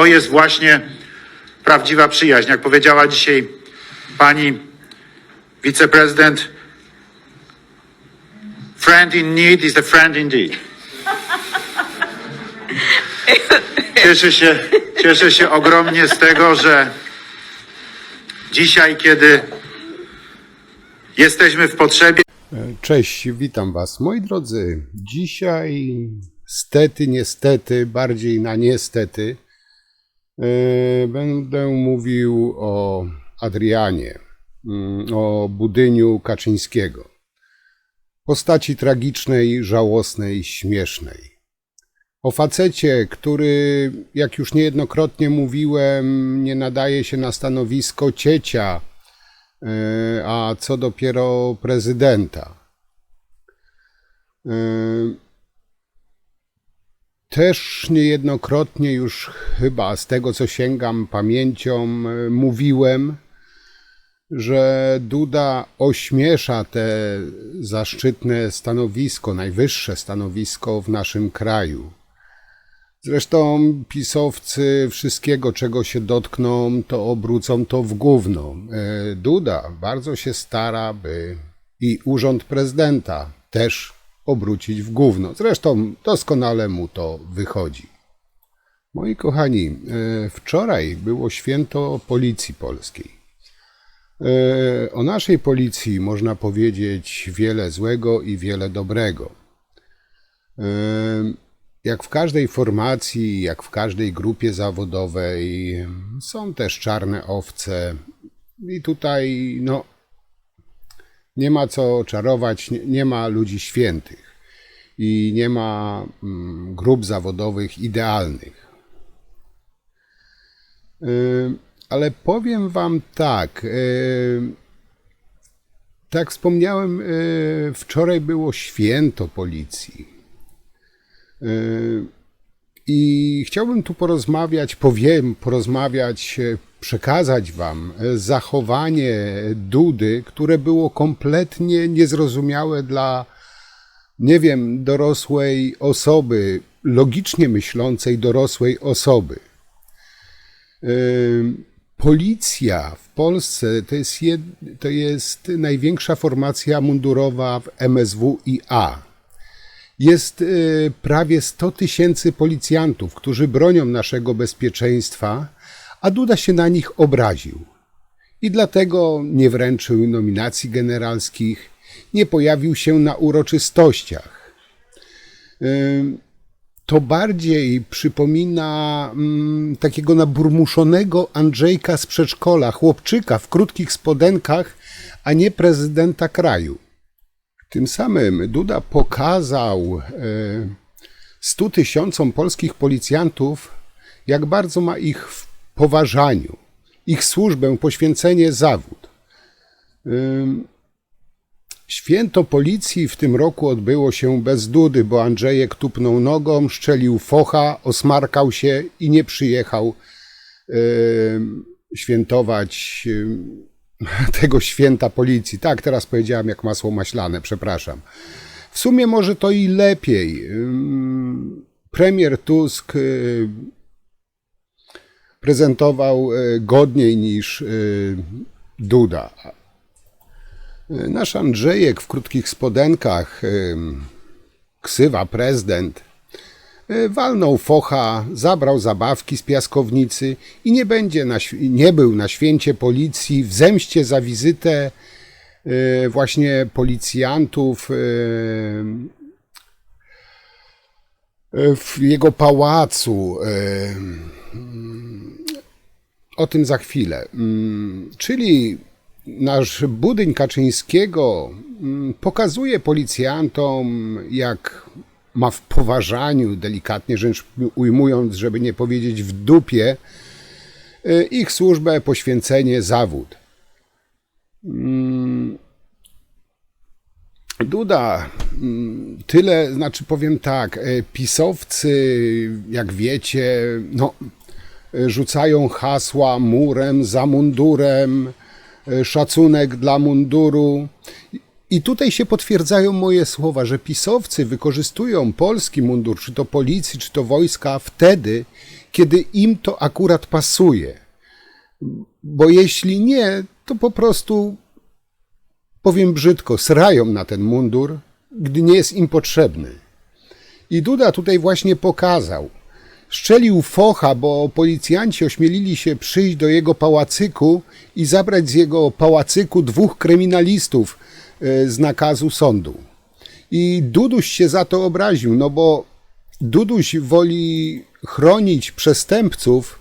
to jest właśnie prawdziwa przyjaźń. Jak powiedziała dzisiaj pani wiceprezydent, friend in need is a friend indeed. Cieszę się ogromnie z tego, że dzisiaj, kiedy jesteśmy w potrzebie. Cześć, witam Was, moi drodzy. Dzisiaj stety, niestety, bardziej na niestety, będę mówił o Adrianie, o Budyniu Kaczyńskiego. Postaci tragicznej, żałosnej, śmiesznej. O facecie, który, jak już niejednokrotnie mówiłem, nie nadaje się na stanowisko ciecia, a co dopiero prezydenta. Też niejednokrotnie już chyba z tego, co sięgam pamięcią, mówiłem, że Duda ośmiesza te zaszczytne stanowisko, najwyższe stanowisko w naszym kraju. Zresztą pisowcy wszystkiego, czego się dotkną, to obrócą to w gówno. Duda bardzo się stara, by i urząd prezydenta też obrócić w gówno. Zresztą doskonale mu to wychodzi. Moi kochani, wczoraj było święto Policji Polskiej. O naszej policji można powiedzieć wiele złego i wiele dobrego. Jak w każdej formacji, jak w każdej grupie zawodowej są też czarne owce i tutaj nie ma co czarować, nie ma ludzi świętych i nie ma grup zawodowych idealnych. Ale powiem Wam tak, tak jak wspomniałem, wczoraj było święto policji. I chciałbym tu porozmawiać, przekazać Wam zachowanie Dudy, które było kompletnie niezrozumiałe dla, nie wiem, dorosłej osoby, logicznie myślącej dorosłej osoby. Policja w Polsce to jest największa formacja mundurowa w MSWiA. Jest prawie 100 000 policjantów, którzy bronią naszego bezpieczeństwa, a Duda się na nich obraził. I dlatego nie wręczył nominacji generalskich, nie pojawił się na uroczystościach. To bardziej przypomina takiego naburmuszonego Andrzejka z przedszkola, chłopczyka w krótkich spodenkach, a nie prezydenta kraju. Tym samym Duda pokazał 100 000 polskich policjantów, jak bardzo ma ich w poważaniu, ich służbę, poświęcenie, zawód. Święto policji w tym roku odbyło się bez Dudy, bo Andrzejek tupnął nogą, szczelił focha, osmarkał się i nie przyjechał świętować tego święta policji. Tak, teraz powiedziałem jak masło maślane, przepraszam. W sumie może to i lepiej. Premier Tusk prezentował godniej niż Duda. Nasz Andrzejek w krótkich spodenkach, ksywa prezydent, walnął focha, zabrał zabawki z piaskownicy i nie był na święcie policji w zemście za wizytę właśnie policjantów w jego pałacu. O tym za chwilę. Czyli nasz Budyń Kaczyńskiego pokazuje policjantom, jak ma w poważaniu, delikatnie rzecz ujmując, żeby nie powiedzieć w dupie, ich służbę, poświęcenie, zawód. Duda, tyle, znaczy powiem tak, pisowcy, jak wiecie, rzucają hasła murem, za mundurem, szacunek dla munduru. I tutaj się potwierdzają moje słowa, że pisowcy wykorzystują polski mundur, czy to policji, czy to wojska, wtedy, kiedy im to akurat pasuje. Bo jeśli nie, to po prostu, powiem brzydko, srają na ten mundur, gdy nie jest im potrzebny. I Duda tutaj właśnie pokazał. Szczelił focha, bo policjanci ośmielili się przyjść do jego pałacyku i zabrać z jego pałacyku 2 kryminalistów z nakazu sądu. I Duduś się za to obraził, no bo Duduś woli chronić przestępców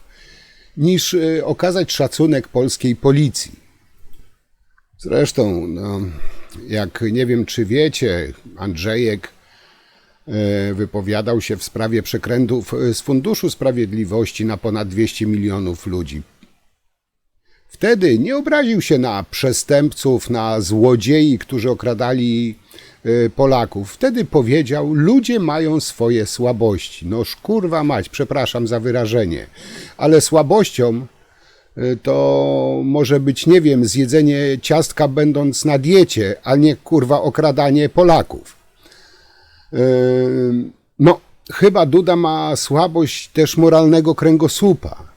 niż okazać szacunek polskiej policji. Zresztą, no, jak nie wiem czy wiecie, Andrzejek wypowiadał się w sprawie przekrętów z Funduszu Sprawiedliwości na ponad 200 milionów ludzi. Wtedy nie obraził się na przestępców, na złodziei, którzy okradali Polaków. Wtedy powiedział, ludzie mają swoje słabości. No kurwa mać, przepraszam za wyrażenie, ale słabością to może być, nie wiem, zjedzenie ciastka będąc na diecie, a nie kurwa okradanie Polaków. No, chyba Duda ma słabość też moralnego kręgosłupa.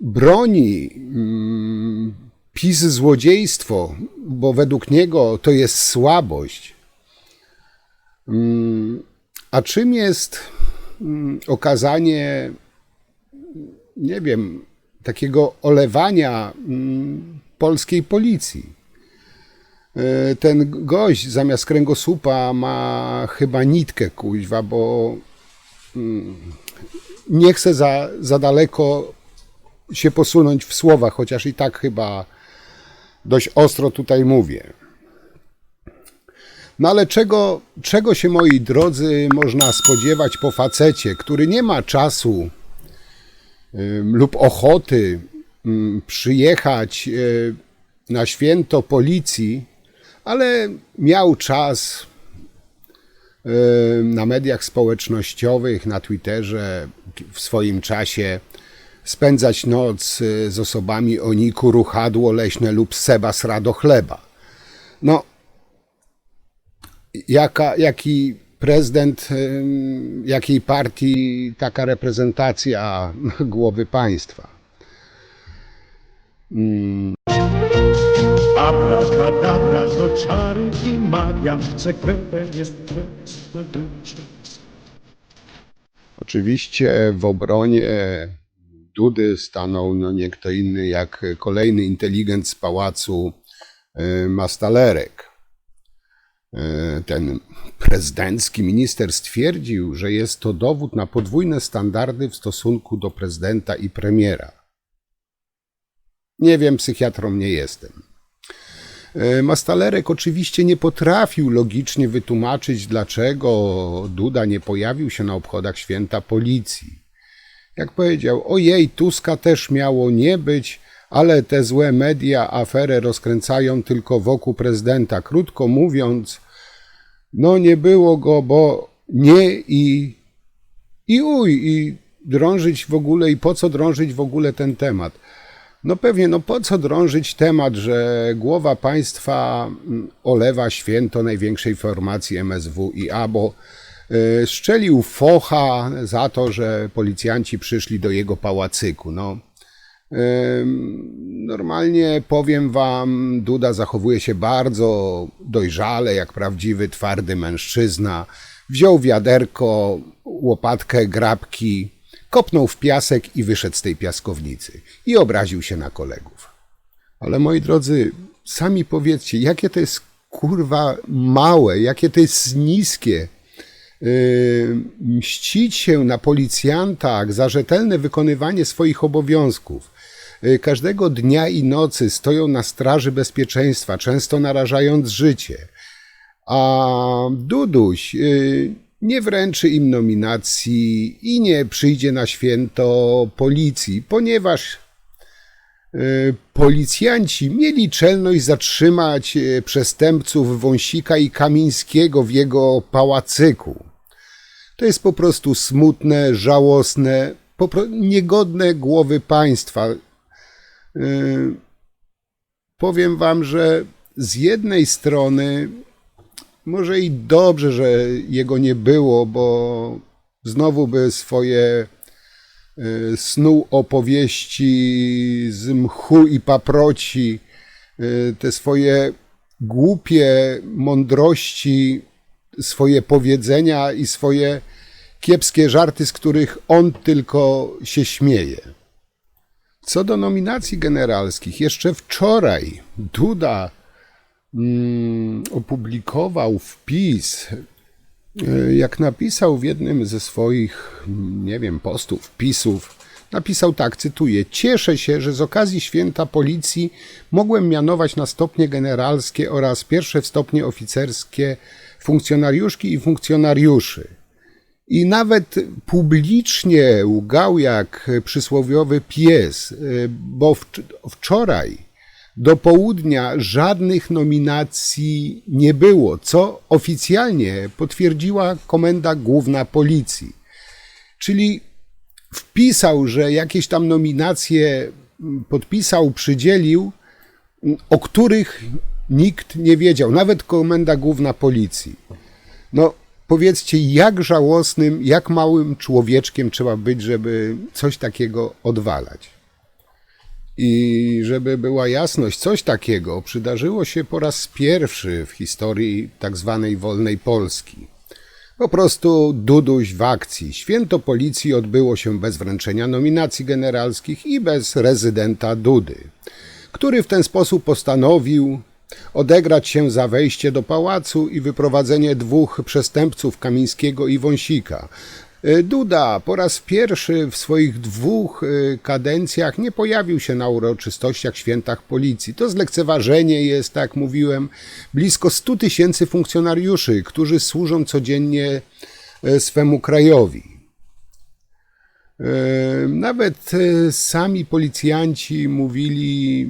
Broni PiS złodziejstwo, bo według niego to jest słabość. A czym jest okazanie, nie wiem, takiego olewania polskiej policji? Ten gość zamiast kręgosłupa ma chyba nitkę, kuźwa, bo nie chce za daleko się posunąć w słowach, chociaż i tak chyba dość ostro tutaj mówię. No ale czego się, moi drodzy, można spodziewać po facecie, który nie ma czasu lub ochoty przyjechać na święto policji, ale miał czas na mediach społecznościowych, na Twitterze w swoim czasie spędzać noc z osobami o niku Ruchadło Leśne lub Seba Sra do chleba. No, jaki prezydent, jakiej partii taka reprezentacja głowy państwa? Abrakadabra, to czary i magia, sekretem jest mocne dusze. Oczywiście w obronie Dudy stanął no nie kto inny jak kolejny inteligent z pałacu Mastalerek. Ten prezydencki minister stwierdził, że jest to dowód na podwójne standardy w stosunku do prezydenta i premiera. Nie wiem, psychiatrą nie jestem. Mastalerek oczywiście nie potrafił logicznie wytłumaczyć, dlaczego Duda nie pojawił się na obchodach święta policji. Jak powiedział, ojej, Tuska też miało nie być, ale te złe media aferę rozkręcają tylko wokół prezydenta. Krótko mówiąc, no nie było go, bo nie i drążyć w ogóle i po co drążyć w ogóle ten temat. No pewnie, no po co drążyć temat, że głowa państwa olewa święto największej formacji MSWiA, bo szczelił focha za to, że policjanci przyszli do jego pałacyku. No, normalnie powiem wam, Duda zachowuje się bardzo dojrzale, jak prawdziwy, twardy mężczyzna. Wziął wiaderko, łopatkę, grabki, kopnął w piasek i wyszedł z tej piaskownicy. I obraził się na kolegów. Ale moi drodzy, sami powiedzcie, jakie to jest kurwa małe, jakie to jest niskie. Mścić się na policjantach za rzetelne wykonywanie swoich obowiązków. Każdego dnia i nocy stoją na straży bezpieczeństwa, często narażając życie. A Duduś nie wręczy im nominacji i nie przyjdzie na święto policji, ponieważ policjanci mieli czelność zatrzymać przestępców Wąsika i Kamińskiego w jego pałacyku. To jest po prostu smutne, żałosne, niegodne głowy państwa. Powiem wam, że z jednej strony może i dobrze, że jego nie było, bo Znowu by swoje snuł opowieści z mchu i paproci, te swoje głupie mądrości, swoje powiedzenia i swoje kiepskie żarty, z których on tylko się śmieje. Co do nominacji generalskich, jeszcze wczoraj Duda opublikował wpis, jak napisał w jednym ze swoich, nie wiem, postów, wpisów, napisał tak, cytuję: cieszę się, że z okazji Święta Policji mogłem mianować na stopnie generalskie oraz pierwsze stopnie oficerskie funkcjonariuszki i funkcjonariuszy. I nawet publicznie łgał jak przysłowiowy pies, bo wczoraj do południa żadnych nominacji nie było, co oficjalnie potwierdziła Komenda Główna Policji. Czyli wpisał, że jakieś tam nominacje podpisał, przydzielił, o których nikt nie wiedział, nawet Komenda Główna Policji. No, powiedzcie, jak żałosnym, jak małym człowieczkiem trzeba być, żeby coś takiego odwalać. I żeby była jasność, coś takiego przydarzyło się po raz pierwszy w historii tak zwanej wolnej Polski. Po prostu Duduś w akcji. Święto Policji odbyło się bez wręczenia nominacji generalskich i bez rezydenta Dudy, który w ten sposób postanowił odegrać się za wejście do pałacu i wyprowadzenie 2 przestępców, Kamińskiego i Wąsika. Duda po raz pierwszy w swoich 2 kadencjach nie pojawił się na uroczystościach, świętach Policji. To zlekceważenie jest, tak jak mówiłem, blisko 100 000 funkcjonariuszy, którzy służą codziennie swemu krajowi. Nawet sami policjanci mówili,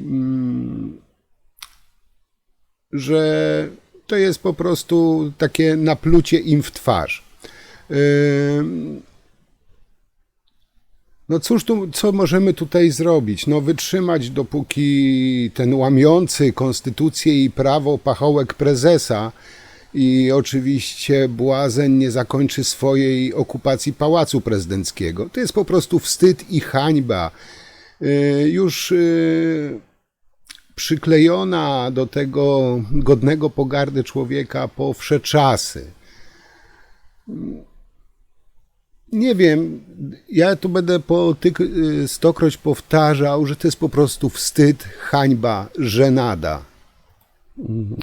że to jest po prostu takie naplucie im w twarz. No cóż, co możemy tutaj zrobić? No wytrzymać, dopóki ten łamiący konstytucję i prawo pachołek prezesa i oczywiście błazen nie zakończy swojej okupacji Pałacu Prezydenckiego. To jest po prostu wstyd i hańba. Już przyklejona do tego godnego pogardy człowieka po wsze czasy. Nie wiem, ja tu będę stokroć powtarzał, że to jest po prostu wstyd, hańba, żenada.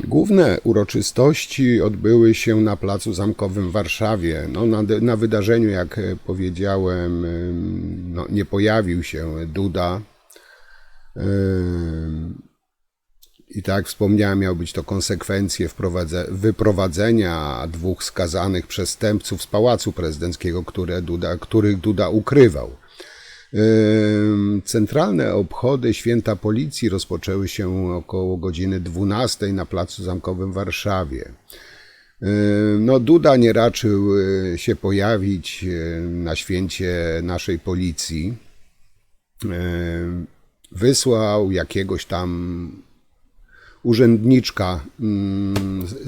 Główne uroczystości odbyły się na Placu Zamkowym w Warszawie. No, na wydarzeniu, jak powiedziałem, no, nie pojawił się Duda. I tak jak wspomniałem, miał być to konsekwencje wyprowadzenia 2 skazanych przestępców z Pałacu Prezydenckiego, których Duda ukrywał. Centralne obchody Święta Policji rozpoczęły się około godziny 12 na Placu Zamkowym w Warszawie. No, Duda nie raczył się pojawić na święcie naszej policji. Wysłał jakiegoś tam urzędniczka,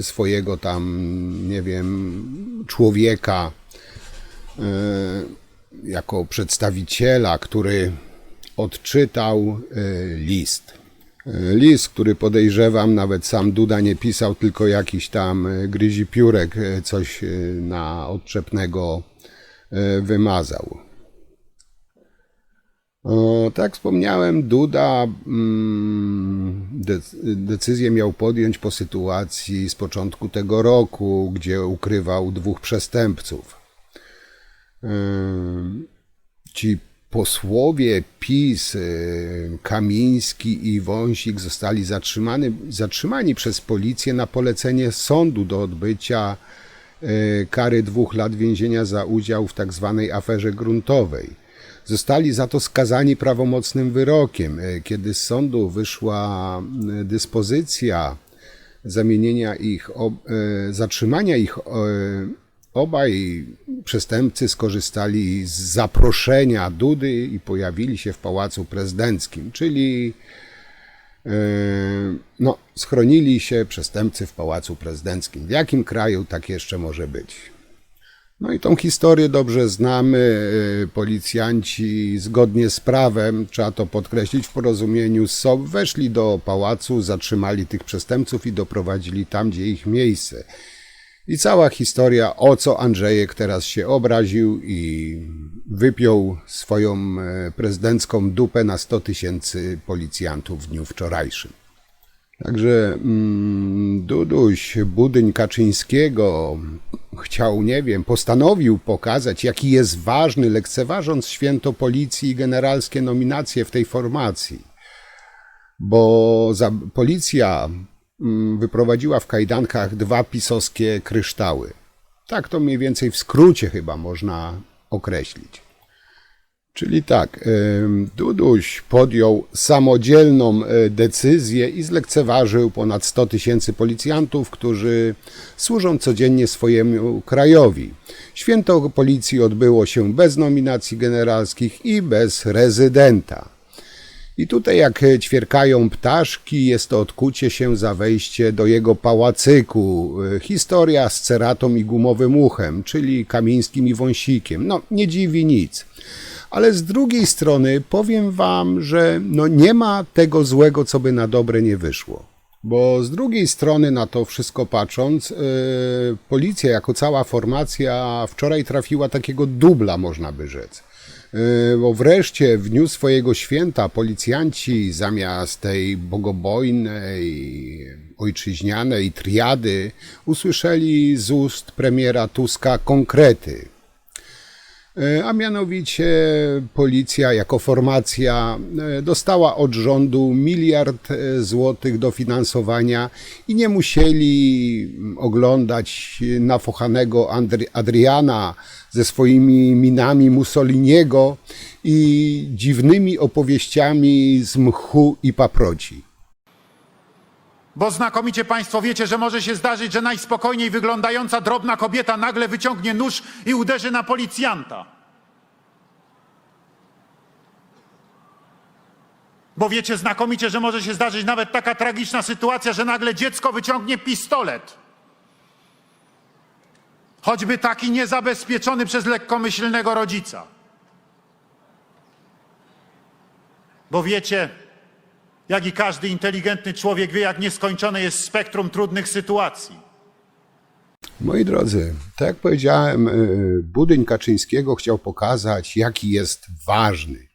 swojego tam, nie wiem, człowieka, jako przedstawiciela, który odczytał list. List, który podejrzewam, nawet sam Duda nie pisał, tylko jakiś tam gryzipiórek coś na odczepnego wymazał. Tak jak wspomniałem, Duda decyzję miał podjąć po sytuacji z początku tego roku, gdzie ukrywał 2 przestępców. Ci posłowie PiS, Kamiński i Wąsik, zostali zatrzymani przez policję na polecenie sądu do odbycia kary 2 lat więzienia za udział w tak zwanej aferze gruntowej. Zostali za to skazani prawomocnym wyrokiem. Kiedy z sądu wyszła dyspozycja zatrzymania ich, obaj przestępcy skorzystali z zaproszenia Dudy i pojawili się w Pałacu Prezydenckim, czyli no, schronili się przestępcy w Pałacu Prezydenckim. W jakim kraju tak jeszcze może być? No i tą historię dobrze znamy. Policjanci zgodnie z prawem, trzeba to podkreślić, w porozumieniu z SOP weszli do pałacu, zatrzymali tych przestępców i doprowadzili tam, gdzie ich miejsce. I cała historia, o co Andrzejek teraz się obraził i wypiął swoją prezydencką dupę na 100 000 policjantów w dniu wczorajszym. Także Duduś, budyń Kaczyńskiego chciał, nie wiem, postanowił pokazać, jaki jest ważny, lekceważąc święto policji i generalskie nominacje w tej formacji. Bo policja wyprowadziła w kajdankach 2 pisowskie kryształy. Tak to mniej więcej w skrócie chyba można określić. Czyli tak, Duduś podjął samodzielną decyzję i zlekceważył ponad 100 000 policjantów, którzy służą codziennie swojemu krajowi. Święto policji odbyło się bez nominacji generalskich i bez rezydenta. I tutaj jak ćwierkają ptaszki, jest to odkucie się za wejście do jego pałacyku. Historia z Ceratą i Gumowym Uchem, czyli Kamińskim i Wąsikiem. No, nie dziwi nic. Ale z drugiej strony powiem wam, że nie ma tego złego, co by na dobre nie wyszło. Bo z drugiej strony na to wszystko patrząc, policja jako cała formacja wczoraj trafiła takiego dubla, można by rzec. Bo wreszcie w dniu swojego święta policjanci zamiast tej bogobojnej, ojczyźnianej triady usłyszeli z ust premiera Tuska konkrety. A mianowicie policja jako formacja dostała od rządu 1 miliard złotych dofinansowania i nie musieli oglądać nafochanego Adriana ze swoimi minami Mussoliniego i dziwnymi opowieściami z mchu i paproci. Bo znakomicie państwo wiecie, że może się zdarzyć, że najspokojniej wyglądająca drobna kobieta nagle wyciągnie nóż i uderzy na policjanta. Bo wiecie znakomicie, że może się zdarzyć nawet taka tragiczna sytuacja, że nagle dziecko wyciągnie pistolet. Choćby taki niezabezpieczony przez lekkomyślnego rodzica. Bo wiecie, jak i każdy inteligentny człowiek wie, jak nieskończone jest spektrum trudnych sytuacji. Moi drodzy, tak jak powiedziałem, budyń Kaczyńskiego chciał pokazać, jaki jest ważny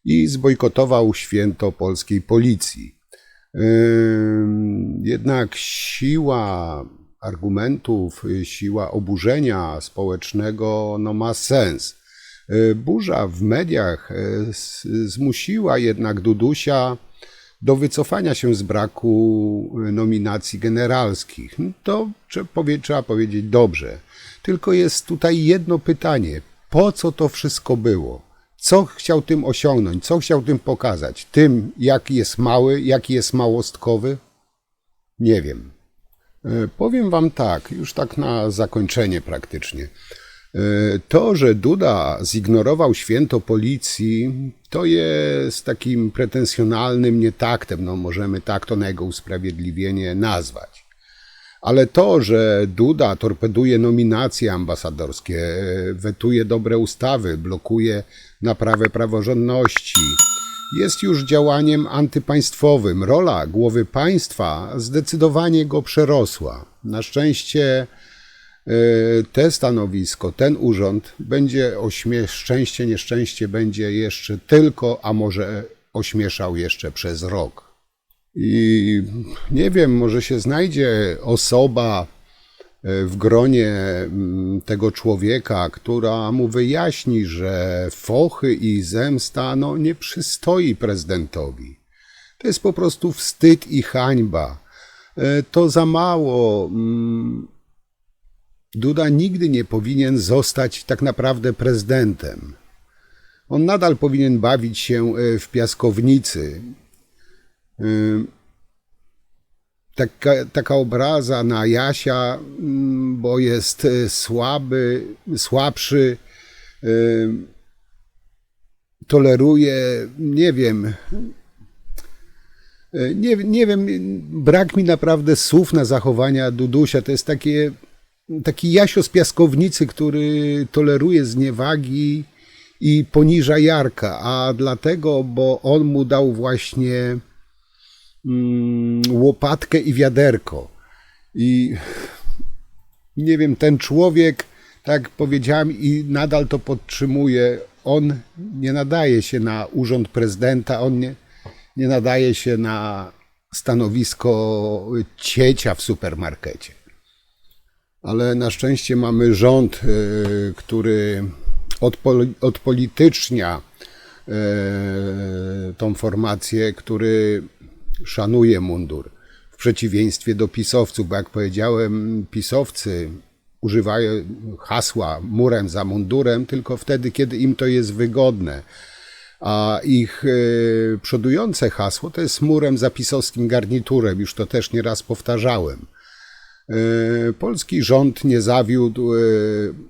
i zbojkotował święto polskiej policji. Jednak siła argumentów, siła oburzenia społecznego ma sens. Burza w mediach zmusiła jednak Dudusia do wycofania się z braku nominacji generalskich. To trzeba powiedzieć dobrze. Tylko jest tutaj jedno pytanie. Po co to wszystko było? Co chciał tym osiągnąć? Co chciał tym pokazać? Tym, jaki jest mały, jaki jest małostkowy? Nie wiem. Powiem wam tak, już tak na zakończenie praktycznie. To, że Duda zignorował święto policji, to jest takim pretensjonalnym nietaktem, możemy tak to na jego usprawiedliwienie nazwać. Ale to, że Duda torpeduje nominacje ambasadorskie, wetuje dobre ustawy, blokuje naprawę praworządności, jest już działaniem antypaństwowym. Rola głowy państwa zdecydowanie go przerosła. Na szczęście te stanowisko, ten urząd będzie szczęście, nieszczęście będzie jeszcze tylko, a może ośmieszał jeszcze przez rok. I nie wiem, może się znajdzie osoba w gronie tego człowieka, która mu wyjaśni, że fochy i zemsta nie przystoi prezydentowi. To jest po prostu wstyd i hańba. To za mało. Duda nigdy nie powinien zostać tak naprawdę prezydentem. On nadal powinien bawić się w piaskownicy. Taka obraza na Jasia, bo jest słabszy, toleruje, nie wiem, brak mi naprawdę słów na zachowania Dudusia. To jest takie taki Jasio z piaskownicy, który toleruje zniewagi i poniża Jarka, a dlatego, bo on mu dał właśnie łopatkę i wiaderko. I nie wiem, ten człowiek, tak jak powiedziałem i nadal to podtrzymuję, on nie nadaje się na urząd prezydenta, on nie nadaje się na stanowisko ciecia w supermarkecie. Ale na szczęście mamy rząd, który odpolitycznia tą formację, który szanuje mundur. W przeciwieństwie do pisowców, bo jak powiedziałem, pisowcy używają hasła murem za mundurem tylko wtedy, kiedy im to jest wygodne. A ich przodujące hasło to jest murem za pisowskim garniturem. Już to też nieraz powtarzałem. Polski rząd nie zawiódł,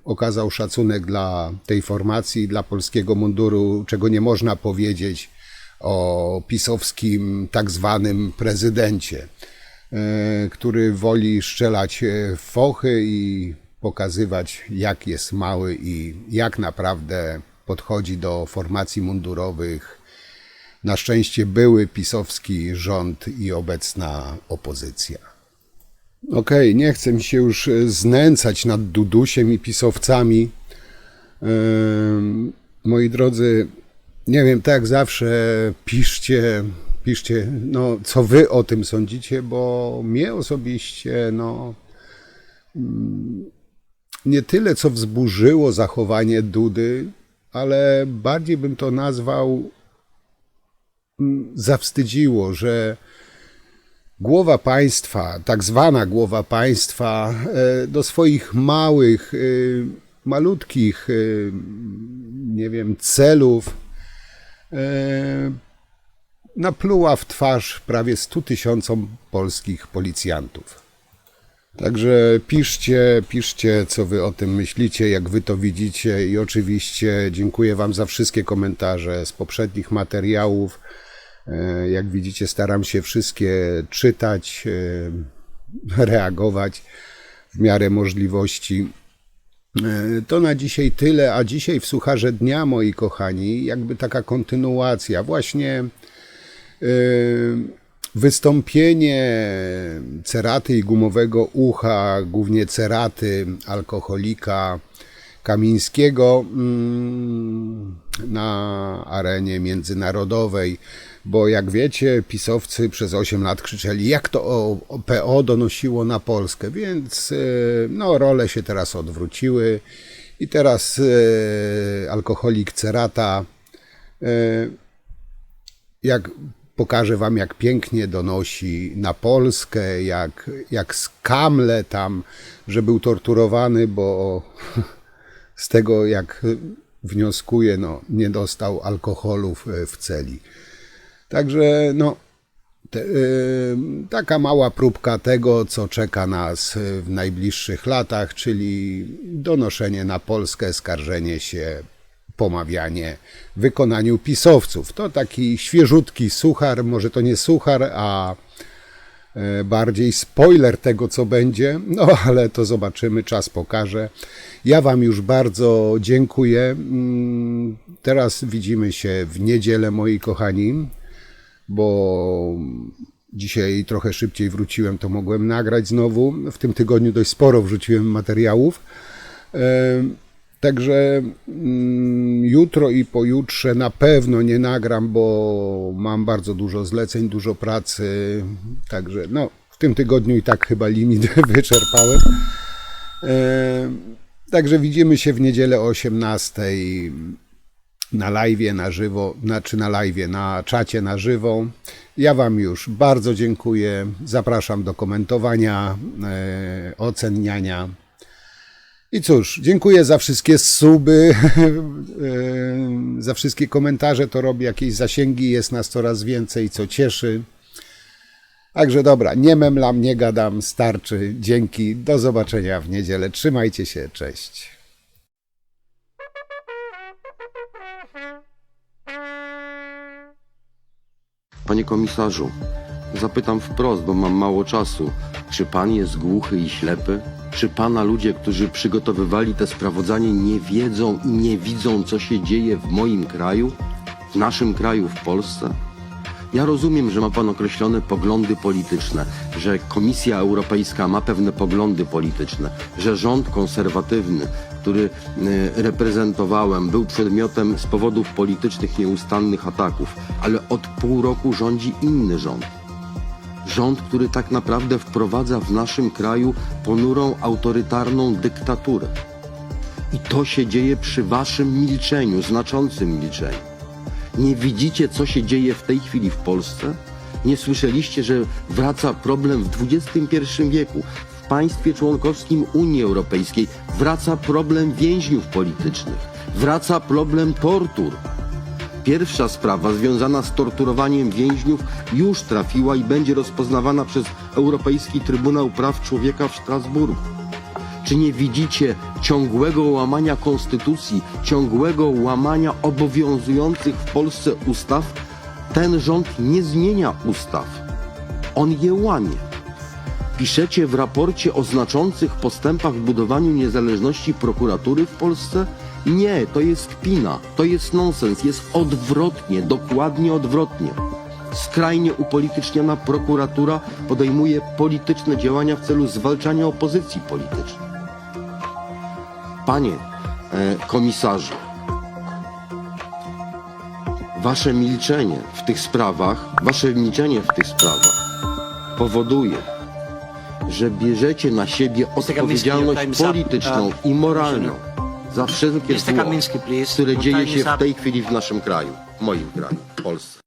okazał szacunek dla tej formacji, dla polskiego munduru, czego nie można powiedzieć o pisowskim tak zwanym prezydencie, który woli strzelać w fochy i pokazywać, jak jest mały i jak naprawdę podchodzi do formacji mundurowych. Na szczęście były pisowski rząd i obecna opozycja. Okej, nie chcę mi się już znęcać nad Dudusiem i pisowcami. Moi drodzy, nie wiem, tak jak zawsze piszcie, no, co wy o tym sądzicie, bo mnie osobiście, no, nie tyle, co wzburzyło zachowanie Dudy, ale bardziej bym to nazwał, zawstydziło, że głowa państwa, tak zwana głowa państwa, do swoich małych, malutkich, nie wiem, celów napluła w twarz prawie 100 000 polskich policjantów. Także piszcie, co wy o tym myślicie, jak wy to widzicie i oczywiście dziękuję wam za wszystkie komentarze z poprzednich materiałów. Jak widzicie, staram się wszystkie czytać, reagować w miarę możliwości. To na dzisiaj tyle, a dzisiaj w Sucharze Dnia, moi kochani, jakby taka kontynuacja, właśnie wystąpienie Ceraty i Gumowego Ucha, głównie Ceraty, alkoholika Kamińskiego na arenie międzynarodowej, bo jak wiecie, pisowcy przez 8 lat krzyczeli, jak to o PO donosiło na Polskę, więc no, role się teraz odwróciły i teraz alkoholik Cerata jak pokażę wam, jak pięknie donosi na Polskę, jak skamle tam, że był torturowany, bo z tego, jak wnioskuję, no, nie dostał alkoholów w celi. Także no, taka mała próbka tego, co czeka nas w najbliższych latach, czyli donoszenie na Polskę, skarżenie się, pomawianie wykonaniu pisowców. To taki świeżutki suchar, może to nie suchar, a bardziej spoiler tego, co będzie, no ale to zobaczymy, czas pokaże. Ja wam już bardzo dziękuję. Teraz widzimy się w niedzielę, moi kochani, bo dzisiaj trochę szybciej wróciłem, to mogłem nagrać znowu. W tym tygodniu dość sporo wrzuciłem materiałów. Także jutro i pojutrze na pewno nie nagram, bo mam bardzo dużo zleceń, dużo pracy. Także no, w tym tygodniu i tak chyba limit wyczerpałem. Także widzimy się w niedzielę o 18 na live'ie na żywo, znaczy na live'ie, na czacie na żywo. Ja wam już bardzo dziękuję. Zapraszam do komentowania, oceniania. I cóż, dziękuję za wszystkie suby, za wszystkie komentarze, to robi jakieś zasięgi, jest nas coraz więcej, co cieszy. Także dobra, nie memlam, nie gadam, starczy. Dzięki, do zobaczenia w niedzielę. Trzymajcie się, cześć. Panie komisarzu, zapytam wprost, bo mam mało czasu. Czy pan jest głuchy i ślepy? Czy pana ludzie, którzy przygotowywali te sprawozdanie, nie wiedzą i nie widzą, co się dzieje w moim kraju, w naszym kraju, w Polsce? Ja rozumiem, że ma pan określone poglądy polityczne, że Komisja Europejska ma pewne poglądy polityczne, że rząd konserwatywny, który reprezentowałem, był przedmiotem z powodów politycznych nieustannych ataków, ale od pół roku rządzi inny rząd. Rząd, który tak naprawdę wprowadza w naszym kraju ponurą, autorytarną dyktaturę. I to się dzieje przy waszym milczeniu, znaczącym milczeniu. Nie widzicie, co się dzieje w tej chwili w Polsce? Nie słyszeliście, że wraca problem w XXI wieku. W państwie członkowskim Unii Europejskiej wraca problem więźniów politycznych. Wraca problem tortur. Pierwsza sprawa związana z torturowaniem więźniów już trafiła i będzie rozpoznawana przez Europejski Trybunał Praw Człowieka w Strasburgu. Czy nie widzicie ciągłego łamania konstytucji, ciągłego łamania obowiązujących w Polsce ustaw? Ten rząd nie zmienia ustaw. On je łamie. Piszecie w raporcie o znaczących postępach w budowaniu niezależności prokuratury w Polsce? Nie, to jest kpina, to jest nonsens, jest odwrotnie, dokładnie odwrotnie. Skrajnie upolityczniona prokuratura podejmuje polityczne działania w celu zwalczania opozycji politycznej. Panie komisarzu, wasze milczenie w tych sprawach powoduje, że bierzecie na siebie odpowiedzialność polityczną i moralną za wszelkie zło, które dzieje się w tej chwili w naszym kraju, w moim kraju, w Polsce.